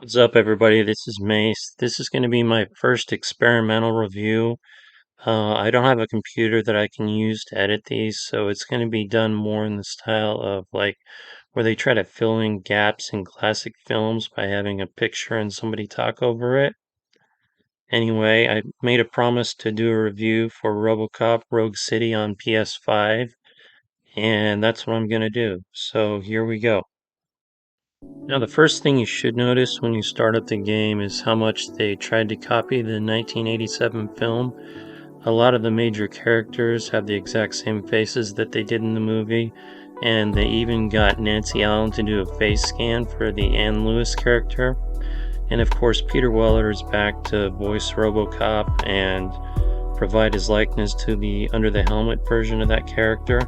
What's up, everybody? This is Mace. This is going to be my first experimental review. I don't have a computer that I can use to edit these, so it's going to be done more in the style of like where they try to fill in gaps in classic films by having a picture and somebody talk over it. Anyway, I made a promise to do a review for RoboCop Rogue City on PS5, and that's what I'm going to do. So here we go. Now, the first thing you should notice when you start up the game is how much they tried to copy the 1987 film. A lot of the major characters have the exact same faces that they did in the movie, and they even got Nancy Allen to do a face scan for the Ann Lewis character. And of course, Peter Weller is back to voice RoboCop and provide his likeness to the Under the Helmet version of that character.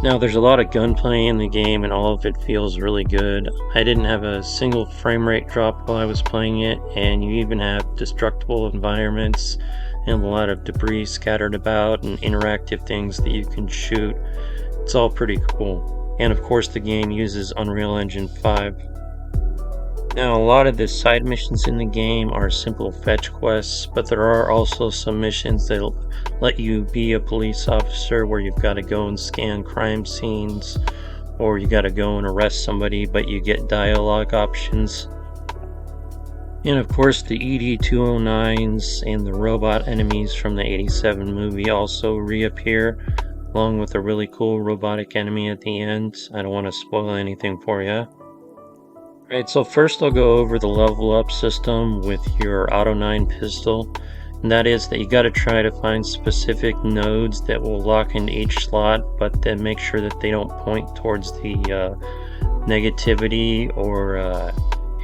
Now, there's a lot of gunplay in the game and all of it feels really good. I didn't have a single frame rate drop while I was playing it, and you even have destructible environments and a lot of debris scattered about and interactive things that you can shoot. It's all pretty cool. And of course, the game uses Unreal Engine 5. Now, a lot of the side missions in the game are simple fetch quests, but there are also some missions that let you be a police officer where you've got to go and scan crime scenes, or you got to go and arrest somebody, but you get dialogue options. And of course, the ED-209s and the robot enemies from the 87 movie also reappear, along with a really cool robotic enemy at the end. I don't want to spoil anything for you. Alright, so first I'll go over the level up system with your Auto 9 pistol. And that is that you got to try to find specific nodes that will lock into each slot, but then make sure that they don't point towards the negativity or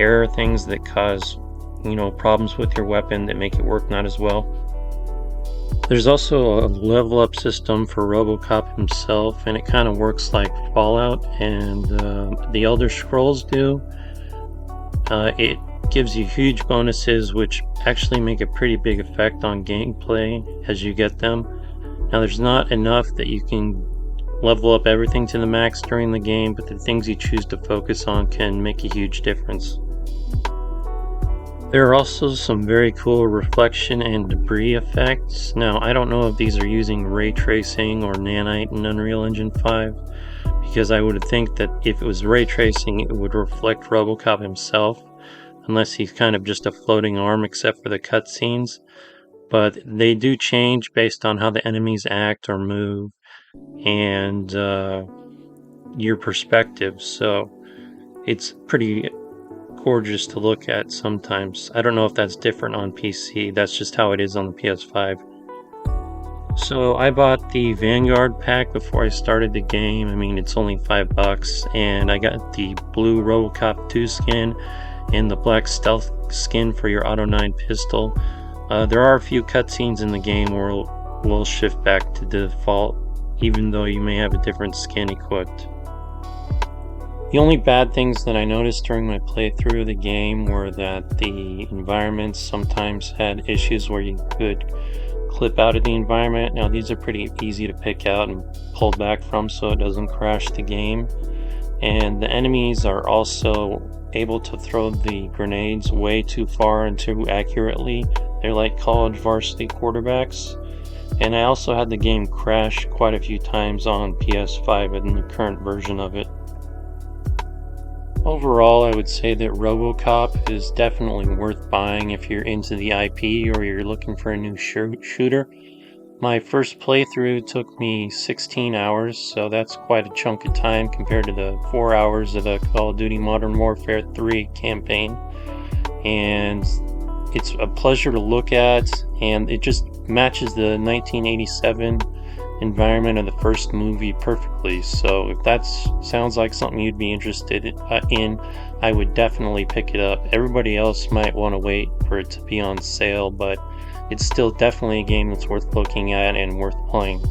error things that cause, problems with your weapon that make it work not as well. There's also a level up system for RoboCop himself, and it kind of works like Fallout and the Elder Scrolls do. It gives you huge bonuses which actually make a pretty big effect on gameplay as you get them. Now, there's not enough that you can level up everything to the max during the game, but the things you choose to focus on can make a huge difference. There are also some very cool reflection and debris effects. Now, I don't know if these are using ray tracing or nanite in Unreal Engine 5, because I would think that if it was ray tracing, it would reflect RoboCop himself, unless he's kind of just a floating arm except for the cutscenes. But they do change based on how the enemies act or move and your perspective, so it's pretty gorgeous to look at sometimes. I don't know if that's different on PC, that's just how it is on the PS5. So I bought the Vanguard pack before I started the game. I mean, it's only $5, and I got the blue RoboCop 2 skin and the black stealth skin for your Auto 9 pistol. There are a few cutscenes in the game where we'll shift back to default, even though you may have a different skin equipped. The only bad things that I noticed during my playthrough of the game were that the environments sometimes had issues where you could clip out of the environment. Now, these are pretty easy to pick out and pull back from so it doesn't crash the game. And the enemies are also able to throw the grenades way too far and too accurately. They're like college varsity quarterbacks. And I also had the game crash quite a few times on PS5 in the current version of it. Overall, I would say that RoboCop is definitely worth buying if you're into the IP or you're looking for a new shooter. My first playthrough took me 16 hours, so that's quite a chunk of time compared to the 4 hours of the Call of Duty Modern Warfare 3 campaign. And it's a pleasure to look at, and it just matches the 1987 environment of the first movie perfectly. So if that sounds like something you'd be interested in, I would definitely pick it up. Everybody else might want to wait for it to be on sale, but it's still definitely a game that's worth looking at and worth playing.